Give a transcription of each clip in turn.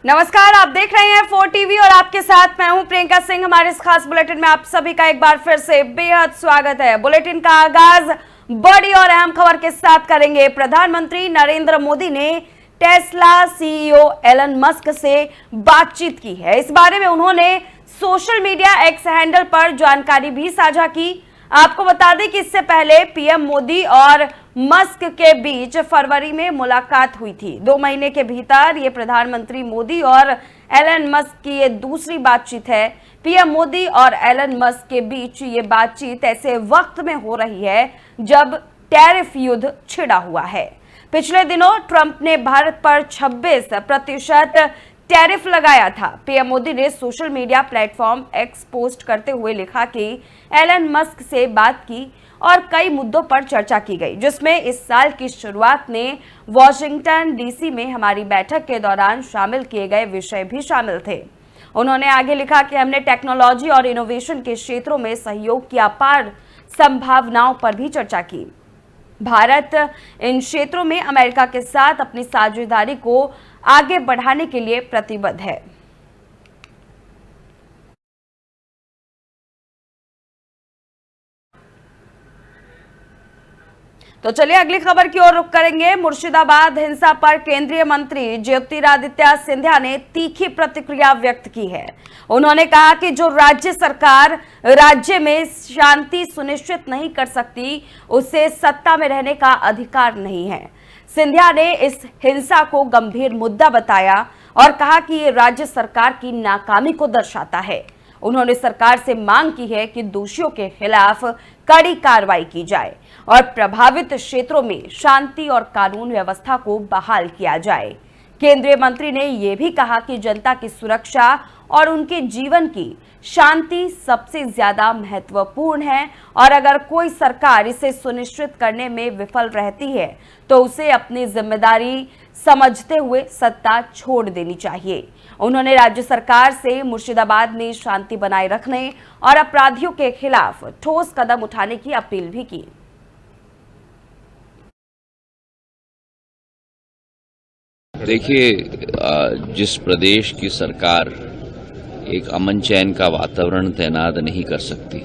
नमस्कार, आप देख रहे हैं 4 टीवी और आपके साथ मैं हूं प्रियंका सिंह। हमारे इस खास बुलेटिन में आप सभी का एक बार फिर से बेहद स्वागत है। बुलेटिन का आगाज बड़ी और अहम खबर के साथ करेंगे। प्रधानमंत्री नरेंद्र मोदी ने टेस्ला सीईओ एलन मस्क से बातचीत की है। इस बारे में उन्होंने सोशल मीडिया एक्स हैंडल पर जानकारी भी साझा की। आपको बता दें कि इससे पहले पीएम मोदी और मस्क के बीच फरवरी में मुलाकात हुई थी। 2 महीने के भीतर ये प्रधानमंत्री मोदी और एलन मस्क की ये दूसरी बातचीत है। पीएम मोदी और एलन मस्क के बीच ये बातचीत ऐसे वक्त में हो रही है जब टैरिफ युद्ध छिड़ा हुआ है। पिछले दिनों ट्रंप ने भारत पर 26% टैरिफ लगाया था। पीएम मोदी ने social media platform x post करते हुए लिखा कि एलन मस्क से बात की और कई मुद्दों पर चर्चा की गई, जिसमें इस साल की शुरुआत में वॉशिंगटन डीसी में हमारी बैठक के दौरान शामिल किए गए विषय भी शामिल थे। उन्होंने आगे लिखा कि हमने टेक्नोलॉजी और इनोवेशन के क्षेत्रों में सहयोग की अपार संभावनाओं पर भी चर्चा की। भारत इन क्षेत्रों में अमेरिका के साथ अपनी साझेदारी को आगे बढ़ाने के लिए प्रतिबद्ध है। तो चलिए अगली खबर की ओर रुख करेंगे। मुर्शिदाबाद हिंसा पर केंद्रीय मंत्री ज्योतिरादित्य सिंधिया ने तीखी प्रतिक्रिया व्यक्त की है। उन्होंने कहा कि जो राज्य सरकार राज्य में शांति सुनिश्चित नहीं कर सकती, उसे सत्ता में रहने का अधिकार नहीं है। सिंधिया ने इस हिंसा को गंभीर मुद्दा बताया और कहा कि ये राज्य सरकार की नाकामी को दर्शाता है। उन्होंने सरकार से मांग की है कि दोषियों के खिलाफ कड़ी कार्रवाई की जाए और प्रभावित क्षेत्रों में शांति और कानून व्यवस्था को बहाल किया जाए। केंद्रीय मंत्री ने यह भी कहा कि जनता की सुरक्षा और उनके जीवन की शांति सबसे ज्यादा महत्वपूर्ण है और अगर कोई सरकार इसे सुनिश्चित करने में विफल रहती है तो उसे अपनी जिम्मेदारी समझते हुए सत्ता छोड़ देनी चाहिए। उन्होंने राज्य सरकार से मुर्शिदाबाद में शांति बनाए रखने और अपराधियों के खिलाफ ठोस कदम उठाने की अपील भी की। देखिए, जिस प्रदेश की सरकार एक अमन चैन का वातावरण तैनात नहीं कर सकती,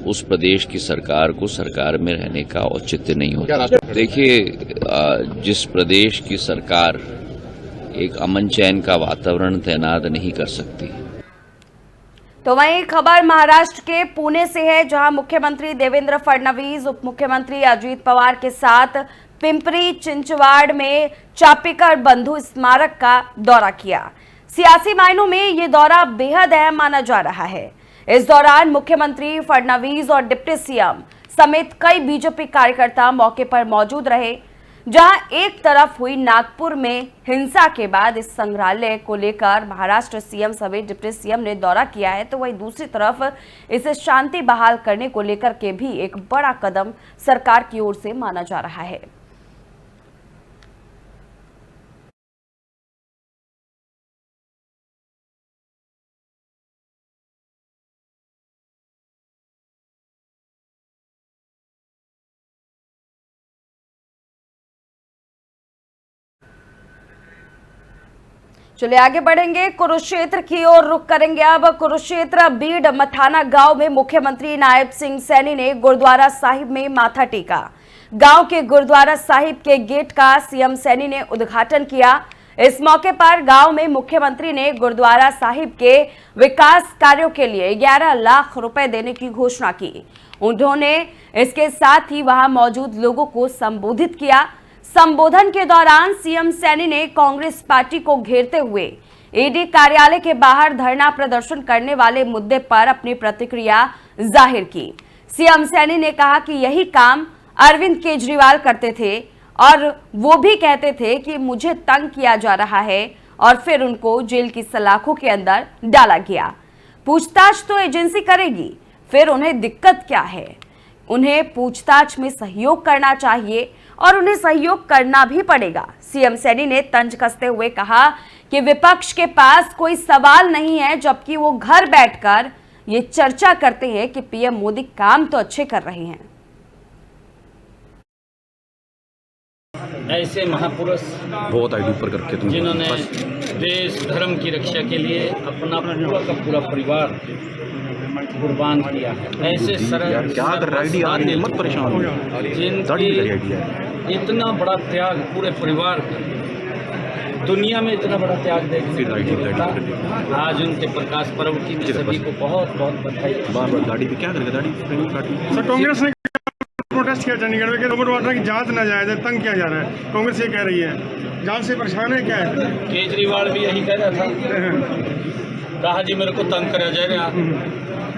उस प्रदेश की सरकार को सरकार में रहने का औचित्य नहीं होता। देखिए, जिस प्रदेश की सरकार एक अमन चैन का वातावरण तैनात नहीं कर सकती। तो वहीं खबर महाराष्ट्र के पुणे से है, जहां मुख्यमंत्री देवेंद्र फडणवीस उप मुख्यमंत्री अजित पवार के साथ पिंपरी चिंचवाड़ में चापेकर बंधु स्मारक का दौरा किया। सियासी मायनों में ये दौरा बेहद अहम माना जा रहा है। इस दौरान मुख्यमंत्री फडणवीस और डिप्टी सीएम समेत कई बीजेपी कार्यकर्ता मौके पर मौजूद रहे। जहां एक तरफ हुई नागपुर में हिंसा के बाद इस संग्रहालय को लेकर महाराष्ट्र सीएम समेत डिप्टी सीएम ने दौरा किया है, तो वहीं दूसरी तरफ इसे शांति बहाल करने को लेकर के भी एक बड़ा कदम सरकार की ओर से माना जा रहा है। चलिए आगे बढ़ेंगे, कुरुक्षेत्र की ओर रुख करेंगे। अब कुरुक्षेत्र बीड मथाना गांव में मुख्यमंत्री नायब सिंह सैनी ने गुरुद्वारा साहिब में माथा टेका। गांव के गुरुद्वारा साहिब के गेट का सीएम सैनी ने उद्घाटन किया। इस मौके पर गांव में मुख्यमंत्री ने गुरुद्वारा साहिब के विकास कार्यों के लिए 11 लाख रुपए देने की घोषणा की। उन्होंने इसके साथ ही वहां मौजूद लोगों को संबोधित किया। संबोधन के दौरान सीएम सैनी ने कांग्रेस पार्टी को घेरते हुए ईडी कार्यालय के बाहर धरना प्रदर्शन करने वाले मुद्दे पर अपनी प्रतिक्रिया जाहिर की। सीएम सैनी ने कहा कि यही काम अरविंद केजरीवाल करते थे और वो भी कहते थे कि मुझे तंग किया जा रहा है और फिर उनको जेल की सलाखों के अंदर डाला गया। पूछताछ तो एजेंसी करेगी, फिर उन्हें दिक्कत क्या है? उन्हें पूछताछ में सहयोग करना चाहिए और उन्हें सहयोग करना भी पड़ेगा। सीएम सैनी ने तंज कसते हुए कहा कि विपक्ष के पास कोई सवाल नहीं है, जबकि वो घर बैठकर ये चर्चा करते हैं कि पीएम मोदी काम तो अच्छे कर रहे हैं। ऐसे महापुरुष बहुत आईडी ऊपर करके तुम जिन्होंने देश धर्म की रक्षा के लिए अपना पूरा का पूरा परिवार कुर्बान किया है। ऐसे सरल क्या कर रहा आईडी आ रही है, मत परेशान हो जिनकी इतना बड़ा त्याग पूरे परिवार का, दुनिया में इतना बड़ा त्याग देखने को नहीं मिलता। आज उनके प्रकाश पर्व की मैं सभी को बहुत बहुत बधाई। बार बार गाड़ी पे क्या करेगा, गाड़ी सर कांग्रेस ने प्रोटेस्ट किया चंडीगढ़ में कि रोबोट वाड्रा की जांच ना जाए, तंग किया जा रहा है। कांग्रेस ये कह रही है जांच से परेशान है, क्या है? केजरीवाल भी यही कह रहा था, कहा जी मेरे को तंग करा जा रहा,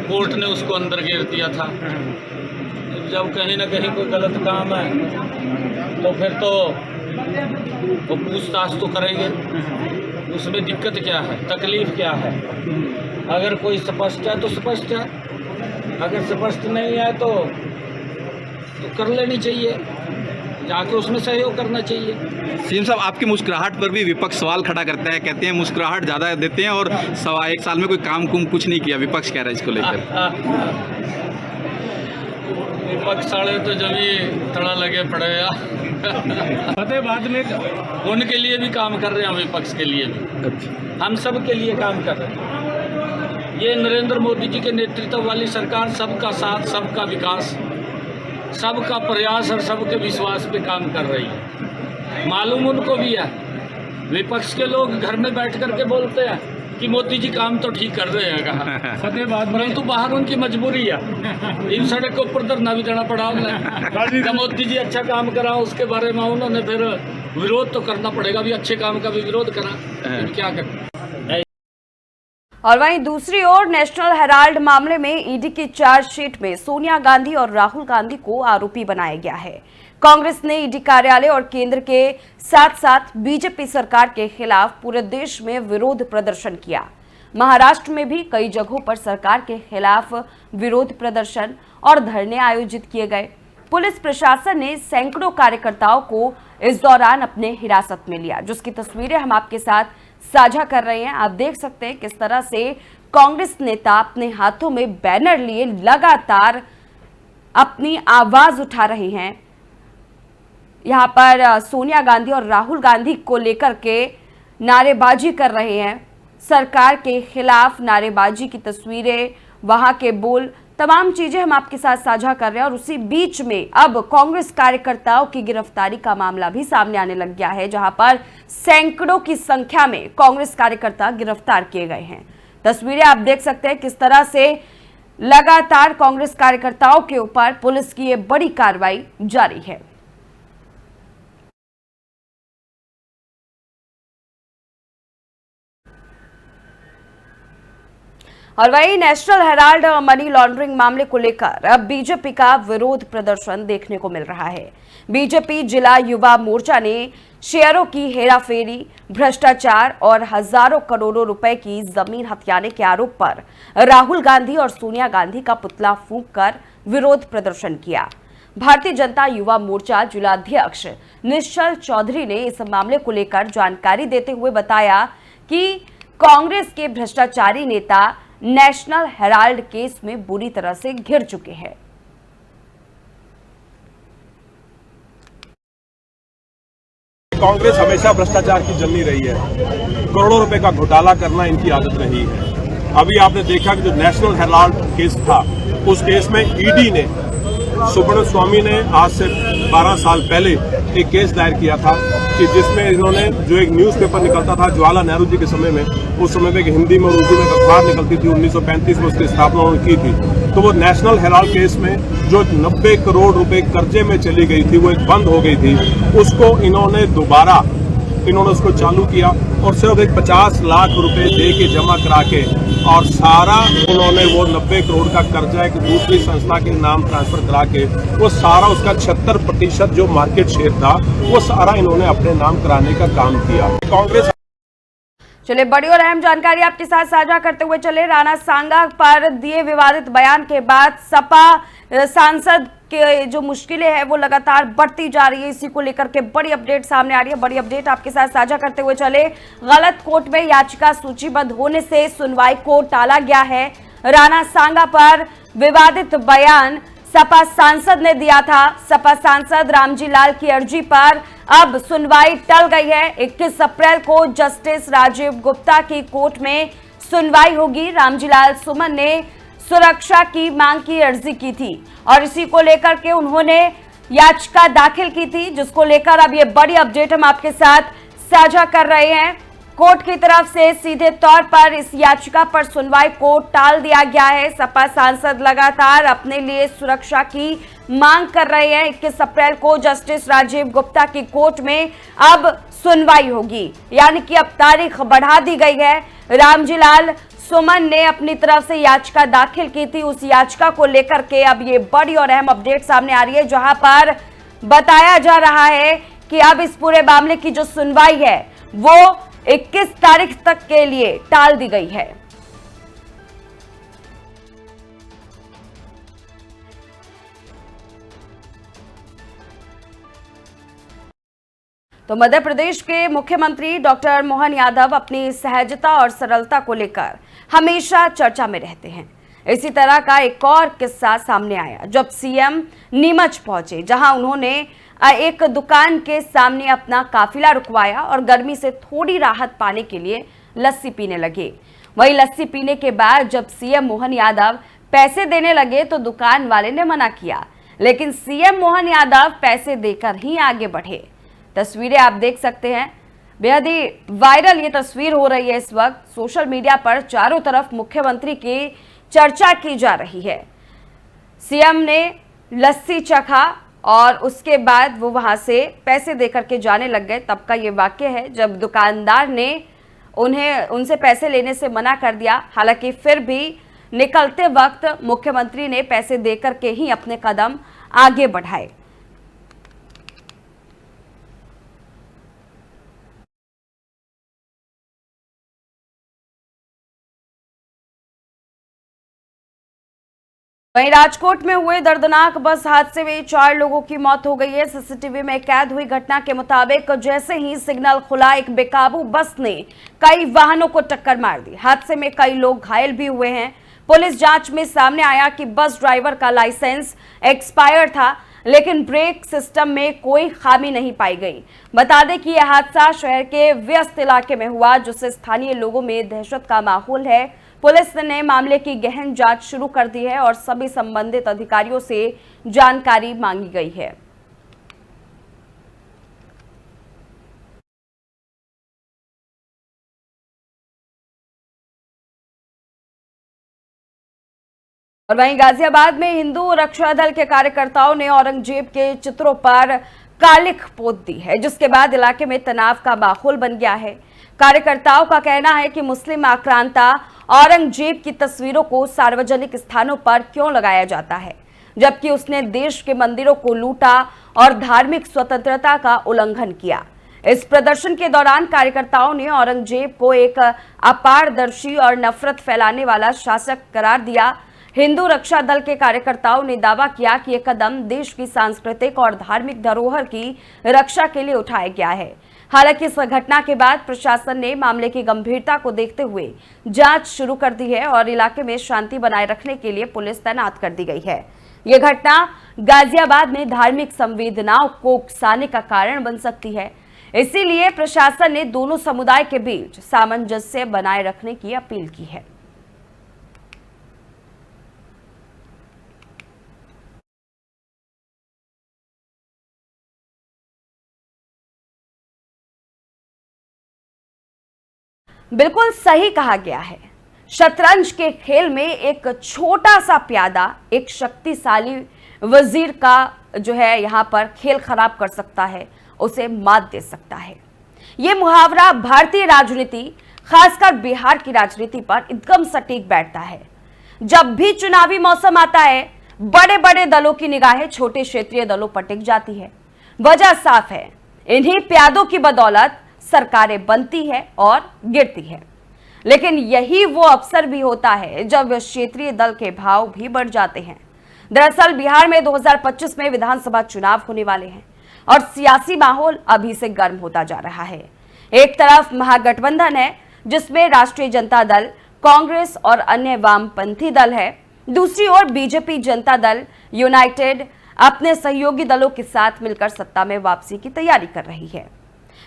कोर्ट ने उसको अंदर घेर दिया था। जब कहीं ना कहीं कोई गलत काम है तो फिर तो वो पूछताछ तो करेंगे, उसमें दिक्कत क्या है, तकलीफ क्या है। अगर कोई स्पष्ट है तो स्पष्ट है, अगर स्पष्ट नहीं है तो कर लेनी चाहिए, जाके उसमें सहयोग करना चाहिए। सीएम साहब, आपकी मुस्कुराहट पर भी विपक्ष सवाल खड़ा करता है, कहते हैं मुस्कुराहट ज़्यादा देते हैं और 1.25 साल में कोई काम कुछ नहीं किया, विपक्ष कह रहा है इसको लेकर। विपक्ष साले तो जब ही तड़ा लगे पड़ेगा। फतेहाबाद में उनके लिए भी काम कर रहे हैं, विपक्ष के लिए भी, हम सब के लिए काम कर रहे हैं। ये नरेंद्र मोदी जी के नेतृत्व वाली सरकार सबका साथ, सबका विकास, सबका प्रयास और सबके विश्वास पे काम कर रही है। मालूम उनको भी है, विपक्ष के लोग घर में बैठ करके बोलते हैं कि मोदी जी काम तो ठीक कर रहे हैं, कहा फतेहाबाद, परंतु बाहर उनकी मजबूरी है। इन सड़क के ऊपर धरना भी देना पड़ा उन्हें। मोदी जी अच्छा काम करा, उसके बारे में उन्होंने फिर विरोध तो करना पड़ेगा, भी अच्छे काम का भी विरोध करा, फिर क्या करें। और वहीं दूसरी ओर नेशनल हेराल्ड मामले में ईडी की चार्जशीट में सोनिया गांधी और राहुल गांधी को आरोपी बनाया गया है। कांग्रेस ने ईडी कार्यालय और केंद्र के साथ साथ बीजेपी सरकार के खिलाफ पूरे देश में विरोध प्रदर्शन किया। महाराष्ट्र में भी कई जगहों पर सरकार के खिलाफ विरोध प्रदर्शन और धरने आयोजित किए गए। पुलिस प्रशासन ने सैकड़ों कार्यकर्ताओं को इस दौरान अपने हिरासत में लिया, जिसकी तस्वीरें हम आपके साथ साझा कर रहे हैं। आप देख सकते हैं किस तरह से कांग्रेस नेता अपने हाथों में बैनर लिए लगातार अपनी आवाज उठा रहे हैं। यहां पर सोनिया गांधी और राहुल गांधी को लेकर के नारेबाजी कर रहे हैं, सरकार के खिलाफ नारेबाजी की तस्वीरें, वहां के बोल, तमाम चीजें हम आपके साथ साझा कर रहे हैं। और उसी बीच में अब कांग्रेस कार्यकर्ताओं की गिरफ्तारी का मामला भी सामने आने लग गया है, जहां पर सैकड़ों की संख्या में कांग्रेस कार्यकर्ता गिरफ्तार किए गए हैं। तस्वीरें आप देख सकते हैं किस तरह से लगातार कांग्रेस कार्यकर्ताओं के ऊपर पुलिस की ये बड़ी कार्रवाई जारी है। और वहीं नेशनल हेराल्ड मनी लॉन्ड्रिंग मामले को लेकर अब बीजेपी का विरोध प्रदर्शन देखने को मिल रहा है। बीजेपी जिला युवा मोर्चा ने शेयरों की हेराफेरी, भ्रष्टाचार और हजारों करोड़ों रुपए की जमीन हथियाने के आरोप पर राहुल गांधी और सोनिया गांधी का पुतला फूंककर विरोध प्रदर्शन किया। भारतीय जनता युवा मोर्चा जिलाध्यक्ष निश्चल चौधरी ने इस मामले को लेकर जानकारी देते हुए बताया कि कांग्रेस के भ्रष्टाचारी नेता नेशनल हेराल्ड केस में बुरी तरह से घिर चुके हैं। कांग्रेस हमेशा भ्रष्टाचार की जमी रही है, करोड़ों रुपए का घोटाला करना इनकी आदत रही है। अभी आपने देखा कि जो नेशनल हेराल्ड केस था, उस केस में ईडी ने, सुब्रमण्यम स्वामी ने आज से 12 साल पहले एक केस दायर किया था कि जिसमें इन्होंने, जो एक न्यूज़पेपर निकलता था जवाहरलाल नेहरू जी के समय में, उस समय में हिंदी में और उर्दू में अखबार निकलती थी, 1935 में उसकी स्थापना उन्होंने की थी। तो वो नेशनल हेराल्ड केस में जो 90 करोड़ रुपए कर्जे में चली गई थी, वो एक बंद हो गई थी, उसको इन्होंने दोबारा उसको चालू किया और सिर्फ एक 50 लाख रुपए दे के जमा करा के, और सारा उन्होंने वो 90 करोड़ का कर्जा एक दूसरी संस्था के नाम ट्रांसफर करा के, वो सारा उसका 76% जो मार्केट शेयर था, वो सारा इन्होंने अपने नाम कराने का काम किया। कांग्रेस चलिए, बड़ी और अहम जानकारी आपके साथ साझा करते हुए चले। राणा सांगा पर दिए विवादित बयान के बाद सपा सांसद के जो मुश्किलें हैं वो लगातार बढ़ती जा रही है। इसी को लेकर के बड़ी अपडेट सामने आ रही है। बड़ी अपडेट आपके साथ साझा करते हुए चले। गलत कोर्ट में याचिका सूचीबद्ध होने से सुनवाई को टाला गया है। राणा सांगा पर विवादित बयान सपा सांसद ने दिया था। सपा सांसद रामजी लाल की अर्जी पर अब सुनवाई टल गई है। 21 अप्रैल को जस्टिस राजीव गुप्ता की कोर्ट में सुनवाई होगी। रामजी लाल सुमन ने सुरक्षा की मांग की अर्जी की थी और इसी को लेकर के उन्होंने याचिका दाखिल की थी, जिसको लेकर अब ये बड़ी अपडेट हम आपके साथ साझा कर रहे हैं। कोर्ट की तरफ से सीधे तौर पर इस याचिका पर सुनवाई को टाल दिया गया है। सपा सांसद लगातार अपने लिए सुरक्षा की मांग कर रहे हैं। 21 अप्रैल को जस्टिस राजीव गुप्ता की कोर्ट में अब सुनवाई होगी, यानी कि अब तारीख बढ़ा दी गई है। रामजी लाल सुमन ने अपनी तरफ से याचिका दाखिल की थी। उस याचिका को लेकर के अब ये बड़ी और अहम अपडेट सामने आ रही है, जहां पर बताया जा रहा है कि अब इस पूरे मामले की जो सुनवाई है वो 21 तारीख तक के लिए टाल दी गई है। तो मध्य प्रदेश के मुख्यमंत्री डॉक्टर मोहन यादव अपनी सहजता और सरलता को लेकर हमेशा चर्चा में रहते हैं। इसी तरह का एक और किस्सा सामने आया जब सीएम नीमच पहुंचे, जहां उन्होंने एक दुकान के सामने अपना काफिला रुकवाया और गर्मी से थोड़ी राहत पाने के लिए लस्सी पीने लगे। वहीं लस्सी पीने के बाद जब सीएम मोहन यादव पैसे देने लगे तो दुकान वाले ने मना किया, लेकिन सीएम मोहन यादव पैसे देकर ही आगे बढ़े। तस्वीरें आप देख सकते हैं, बेहद ही वायरल ये तस्वीर हो रही है इस वक्त। सोशल मीडिया पर चारों तरफ मुख्यमंत्री की चर्चा की जा रही है। सीएम ने लस्सी चखा और उसके बाद वो वहां से पैसे देकर के जाने लग गए। तब का ये वाक्य है जब दुकानदार ने उनसे पैसे लेने से मना कर दिया। हालांकि फिर भी निकलते वक्त मुख्यमंत्री ने पैसे देकर के ही अपने कदम आगे बढ़ाए। वहीं राजकोट में हुए दर्दनाक बस हादसे में 4 लोगों की मौत हो गई है। सीसीटीवी में कैद हुई घटना के मुताबिक जैसे ही सिग्नल खुला, एक बेकाबू बस ने कई वाहनों को टक्कर मार दी। हादसे में कई लोग घायल भी हुए हैं। पुलिस जांच में सामने आया कि बस ड्राइवर का लाइसेंस एक्सपायर था, लेकिन ब्रेक सिस्टम में कोई खामी नहीं पाई गई। बता दें कि यह हादसा शहर के व्यस्त इलाके में हुआ, जिससे स्थानीय लोगों में दहशत का माहौल है। पुलिस ने मामले की गहन जांच शुरू कर दी है और सभी संबंधित अधिकारियों से जानकारी मांगी गई है। और वहीं गाजियाबाद में हिंदू रक्षा दल के कार्यकर्ताओं ने औरंगजेब के चित्रों पर कालिख पोत दी है, जिसके बाद इलाके में तनाव का माहौल बन गया है। कार्यकर्ताओं का कहना है कि मुस्लिम आक्रांता औरंगजेब की तस्वीरों को सार्वजनिक स्थानों पर क्यों लगाया जाता है, जबकि उसने देश के मंदिरों को लूटा और धार्मिक स्वतंत्रता का उल्लंघन किया। इस प्रदर्शन के दौरान कार्यकर्ताओं ने औरंगजेब को एक अपारदर्शी और नफरत फैलाने वाला शासक करार दिया। हिंदू रक्षा दल के कार्यकर्ताओं ने दावा किया कि यह कदम देश की सांस्कृतिक और धार्मिक धरोहर की रक्षा के लिए उठाया गया है। हालांकि इस घटना के बाद प्रशासन ने मामले की गंभीरता को देखते हुए जांच शुरू कर दी है और इलाके में शांति बनाए रखने के लिए पुलिस तैनात कर दी गई है। यह घटना गाजियाबाद में धार्मिक संवेदनाओं को उकसाने का कारण बन सकती है, इसीलिए प्रशासन ने दोनों समुदाय के बीच सामंजस्य बनाए रखने की अपील की है। बिल्कुल सही कहा गया है। शतरंज के खेल में एक छोटा सा प्यादा एक शक्तिशाली वजीर का जो है यहाँ पर खेल खराब कर सकता है, उसे मात दे सकता है। ये मुहावरा भारतीय राजनीति, खासकर बिहार की राजनीति पर एकदम सटीक बैठता है। जब भी चुनावी मौसम आता है, बड़े बड़े दलों की निगाहें छोटे क्षेत्रीय दलों पर टिक जाती है। वजह साफ है, इन्हीं प्यादों की बदौलत सरकारें बनती है और गिरती है। लेकिन यही वो अवसर भी होता है जब क्षेत्रीय दल के भाव भी बढ़ जाते हैं। दरअसल बिहार में 2025 में विधानसभा चुनाव होने वाले हैं और सियासी माहौल अभी से गर्म होता जा रहा है। एक तरफ महागठबंधन है, जिसमें राष्ट्रीय जनता दल, कांग्रेस और अन्य वामपंथी दल है। दूसरी ओर बीजेपी जनता दल यूनाइटेड अपने सहयोगी दलों के साथ मिलकर सत्ता में वापसी की तैयारी कर रही है।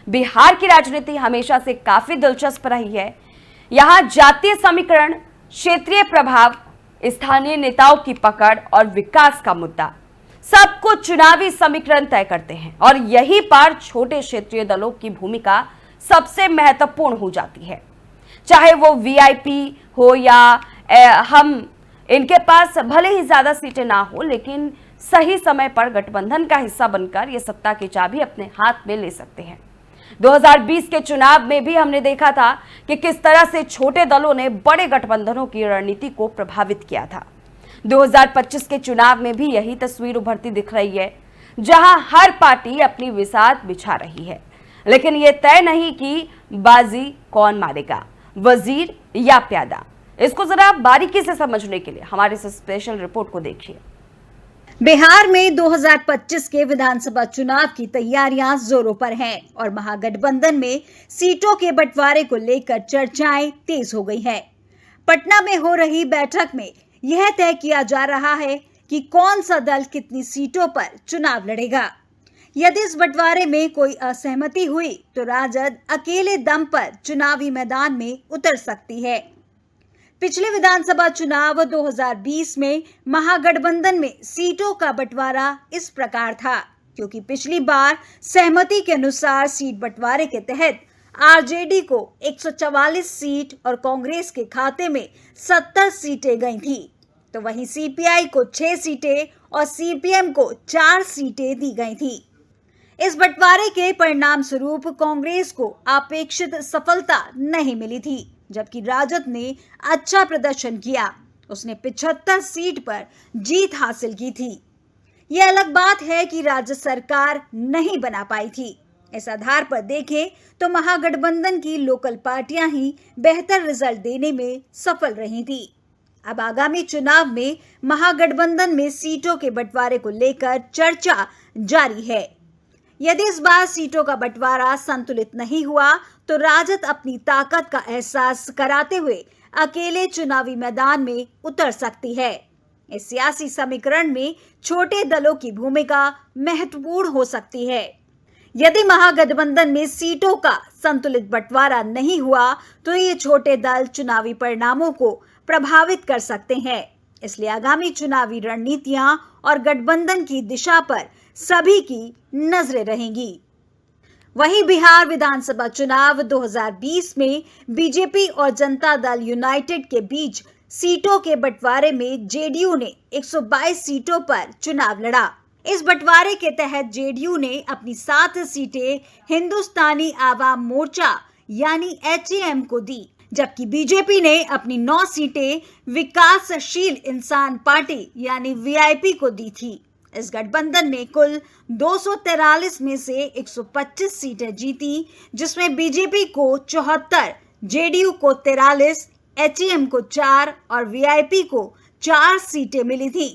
बिहार की राजनीति हमेशा से काफी दिलचस्प रही है। यहां जातीय समीकरण, क्षेत्रीय प्रभाव, स्थानीय नेताओं की पकड़ और विकास का मुद्दा सब कुछ चुनावी समीकरण तय करते हैं और यहीं पर छोटे क्षेत्रीय दलों की भूमिका सबसे महत्वपूर्ण हो जाती है। चाहे वो वीआईपी हो या हम, इनके पास भले ही ज्यादा सीटें ना हो, लेकिन सही समय पर गठबंधन का हिस्सा बनकर ये सत्ता की चाबी अपने हाथ में ले सकते हैं। 2020 के चुनाव में भी हमने देखा था कि किस तरह से छोटे दलों ने बड़े गठबंधनों की रणनीति को प्रभावित किया था। 2025 के चुनाव में भी यही तस्वीर उभरती दिख रही है, जहां हर पार्टी अपनी बिसात बिछा रही है, लेकिन यह तय नहीं कि बाजी कौन मारेगा, वजीर या प्यादा। इसको जरा बारीकी से समझने के लिए हमारे इस स्पेशल रिपोर्ट को देखिए। बिहार में 2025 के विधानसभा चुनाव की तैयारियां जोरों पर हैं और महागठबंधन में सीटों के बंटवारे को लेकर चर्चाएं तेज हो गई हैं। पटना में हो रही बैठक में यह तय किया जा रहा है कि कौन सा दल कितनी सीटों पर चुनाव लड़ेगा। यदि इस बंटवारे में कोई असहमति हुई तो राजद अकेले दम पर चुनावी मैदान में उतर सकती है। पिछले विधानसभा चुनाव 2020 में महागठबंधन में सीटों का बंटवारा इस प्रकार था, क्योंकि पिछली बार सहमति के अनुसार सीट बंटवारे के तहत आरजेडी को 144 सीट और कांग्रेस के खाते में 70 सीटें गई थी, तो वहीं सीपीआई को 6 सीटें और सीपीएम को 4 सीटें दी गई थी। इस बंटवारे के परिणाम स्वरूप कांग्रेस को अपेक्षित सफलता नहीं मिली थी, जबकि राजद ने अच्छा प्रदर्शन किया। उसने 75 सीट पर जीत हासिल की थी। यह अलग बात है कि राज्य सरकार नहीं बना पाई थी। इस आधार पर देखें तो महागठबंधन की लोकल पार्टियां ही बेहतर रिजल्ट देने में सफल रही थी। अब आगामी चुनाव में महागठबंधन में सीटों के बंटवारे को लेकर चर्चा जारी है। यदि इस बार सीटों का बंटवारा संतुलित नहीं हुआ तो राजद अपनी ताकत का एहसास कराते हुए अकेले चुनावी मैदान में उतर सकती है। इस सियासी समीकरण में छोटे दलों की भूमिका महत्वपूर्ण हो सकती है। यदि महागठबंधन में सीटों का संतुलित बंटवारा नहीं हुआ तो ये छोटे दल चुनावी परिणामों को प्रभावित कर सकते हैं। इसलिए आगामी चुनावी रणनीतियां और गठबंधन की दिशा पर सभी की नजरें रहेंगी। वहीं बिहार विधानसभा चुनाव 2020 में बीजेपी और जनता दल यूनाइटेड के बीच सीटों के बंटवारे में जेडीयू ने 122 सीटों पर चुनाव लड़ा। इस बंटवारे के तहत जेडीयू ने अपनी 7 सीटें हिंदुस्तानी आवाम मोर्चा यानी HAM को दी, जबकि बीजेपी ने अपनी 9 सीटें विकासशील इंसान पार्टी यानी वीआईपी को दी थी। इस गठबंधन ने कुल 243 में से 125 सीटें जीती, जिसमें बीजेपी को 74, जेडीयू को 43, HAM को 4 और वीआईपी को 4 सीटें मिली थी।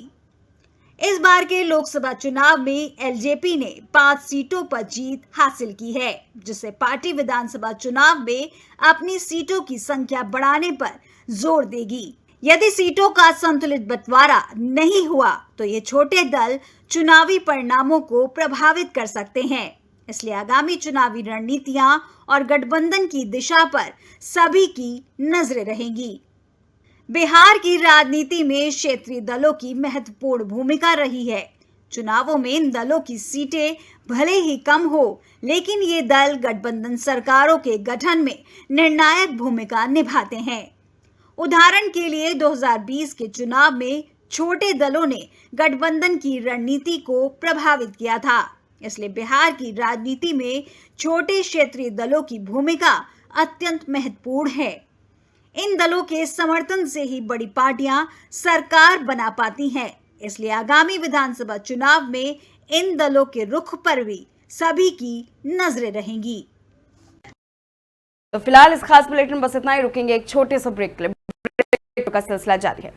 इस बार के लोकसभा चुनाव में एलजेपी ने 5 सीटों पर जीत हासिल की है, जिससे पार्टी विधानसभा चुनाव में अपनी सीटों की संख्या बढ़ाने पर जोर देगी। यदि सीटों का संतुलित बंटवारा नहीं हुआ तो ये छोटे दल चुनावी परिणामों को प्रभावित कर सकते हैं। इसलिए आगामी चुनावी रणनीतियां और गठबंधन की दिशा पर सभी की नजरें रहेंगी। बिहार की राजनीति में क्षेत्रीय दलों की महत्वपूर्ण भूमिका रही है। चुनावों में इन दलों की सीटें भले ही कम हो, लेकिन ये दल गठबंधन सरकारों के गठन में निर्णायक भूमिका निभाते हैं। उदाहरण के लिए 2020 के चुनाव में छोटे दलों ने गठबंधन की रणनीति को प्रभावित किया था। इसलिए बिहार की राजनीति में छोटे क्षेत्रीय दलों की भूमिका अत्यंत महत्वपूर्ण है। इन दलों के समर्थन से ही बड़ी पार्टियां सरकार बना पाती हैं। इसलिए आगामी विधानसभा चुनाव में इन दलों के रुख पर भी सभी की नजरें रहेंगी। तो फिलहाल इस खास बुलेटिन बस इतना ही। रुकेंगे एक छोटे से ब्रेक के लिए। ब्रेक का सिलसिला जारी है।